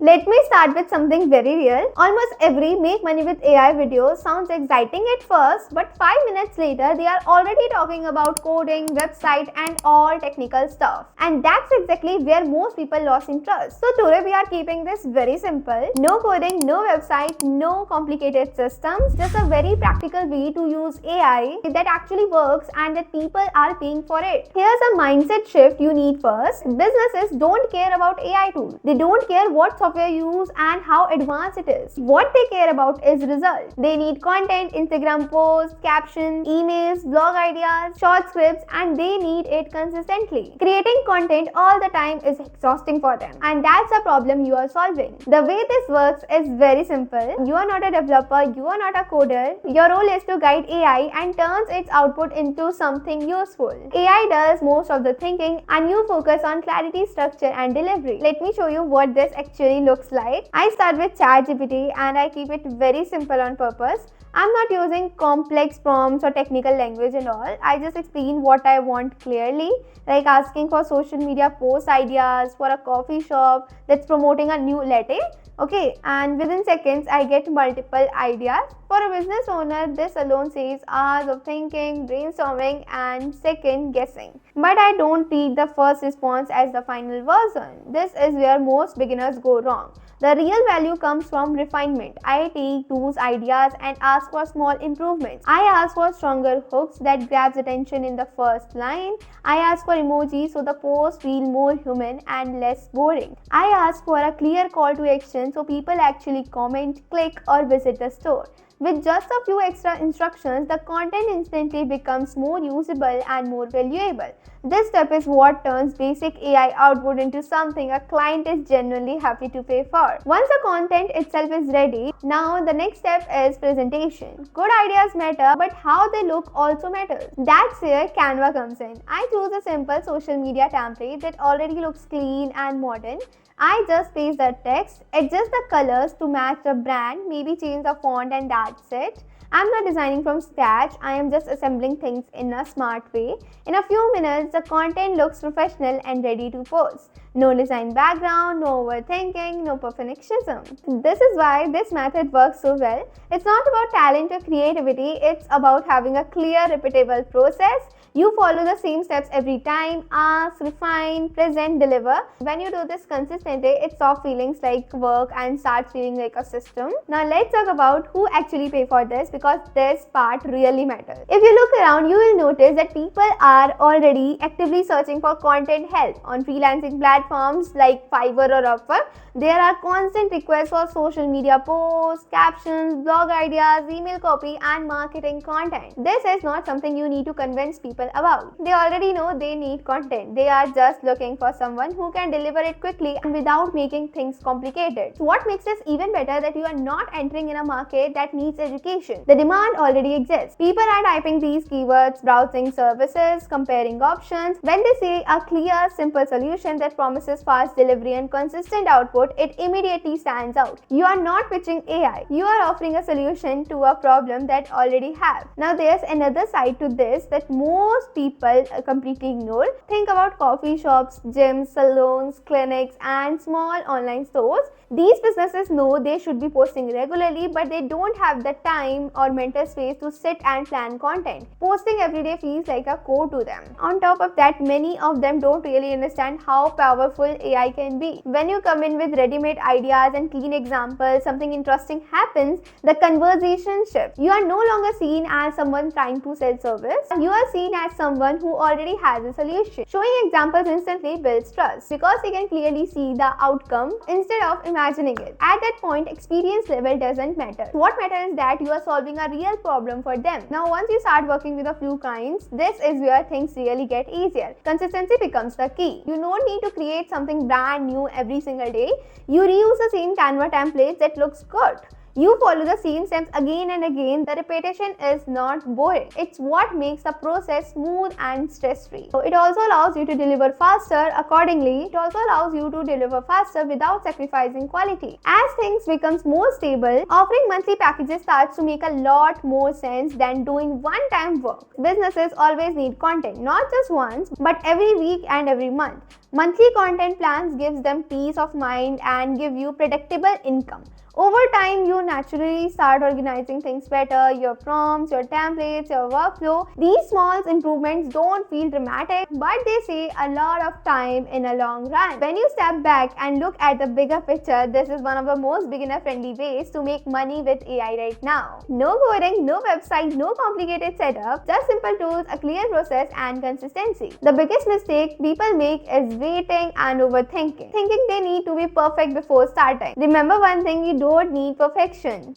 Let me start with something very real. Almost every make money with AI video sounds exciting at first, but 5 minutes later they are already talking about coding, website and all technical stuff. And that's exactly where most people lost interest. So today we are keeping this very simple. No coding, no website, no complicated systems, just a very practical way to use AI that actually works and that people are paying for it. Here's a mindset shift you need first. Businesses don't care about AI tools. They don't care what software you use and how advanced it is. What they care about is results. They need content, Instagram posts, captions, emails, blog ideas, short scripts, and they need it consistently. Creating content all the time is exhausting for them, and that's a problem you are solving. The way this works is very simple. You are not a developer, you are not a coder. Your role is to guide AI and turns its output into something useful. AI does most of the thinking and you focus on clarity, structure and delivery. Let me show you what this actually looks like. I start with ChatGPT and I keep it very simple on purpose. I'm not using complex prompts or technical language and all. I just explain what I want clearly, like asking for social media post ideas for a coffee shop that's promoting a new latte. Okay, and within seconds I get multiple ideas. For a business owner, this alone saves hours of thinking, brainstorming and second guessing. But I don't treat the first response as the final version. This is where most beginners go wrong. The real value comes from refinement. I take those ideas and ask for small improvements. I ask for stronger hooks that grabs attention in the first line. I ask for emojis so the post feel more human and less boring. I ask for a clear call to action so people actually comment, click or visit the store. With just a few extra instructions, the content instantly becomes more usable and more valuable. This step is what turns basic AI output into something a client is genuinely happy to pay for. Once the content itself is ready, now the next step is presentation. Good ideas matter, but how they look also matters. That's where Canva comes in. I choose a simple social media template that already looks clean and modern. I just paste the text, adjust the colors to match the brand, maybe change the font and that's it. I'm not designing from scratch, I am just assembling things in a smart way. In a few minutes, the content looks professional and ready to post. No design background, no overthinking, no perfectionism. This is why this method works so well. It's not about talent or creativity, it's about having a clear, repeatable process. You follow the same steps every time, ask, refine, present, deliver. When you do this consistently, it stops feeling like work and starts feeling like a system. Now let's talk about who actually pay for this because this part really matters. If you look around, you will notice that people are already actively searching for content help on freelancing platforms like Fiverr or Upwork. There are constant requests for social media posts, captions, blog ideas, email copy and marketing content. This is not something you need to convince people about. They already know they need content. They are just looking for someone who can deliver it quickly and without making things complicated. So what makes this even better that you are not entering in a market that needs education. The demand already exists. People are typing these keywords, browsing services, comparing options. When they see a clear, simple solution that promises fast delivery and consistent output, it immediately stands out. You are not pitching AI. You are offering a solution to a problem that already have. Now there's another side to this that most people completely ignore. Think about coffee shops, gyms, salons, clinics and small online stores. These businesses know they should be posting regularly, but they don't have the time or mental space to sit and plan content. Posting every day feels like a chore to them. On top of that, many of them don't really understand how powerful AI can be. When you come in with ready-made ideas and clean examples, something interesting happens. The conversation shifts. You are no longer seen as someone trying to sell service. You are seen as someone who already has a solution. Showing examples instantly builds trust because they can clearly see the outcome instead of imagining it. At that point, experience level doesn't matter. What matters is that you are solving a real problem for them. Now, once you start working with a few clients, this is where things really get easier. Consistency becomes the key. You don't need to create something brand new every single day. You reuse the same Canva templates that looks good. You follow the same steps again and again. The repetition is not boring. It's what makes the process smooth and stress-free. So it also allows you to deliver faster. Accordingly, it also allows you to deliver faster without sacrificing quality. As things becomes more stable, offering monthly packages starts to make a lot more sense than doing one-time work. Businesses always need content, not just once, but every week and every month. Monthly content plans gives them peace of mind and give you predictable income. Over time, you naturally start organizing things better, your prompts, your templates, your workflow. These small improvements don't feel dramatic, but they save a lot of time in a long run. When you step back and look at the bigger picture, this is one of the most beginner-friendly ways to make money with AI right now. No coding, no website, no complicated setup, just simple tools, a clear process, and consistency. The biggest mistake people make is waiting and overthinking, thinking they need to be perfect before starting. Remember one thing, you don't need perfection.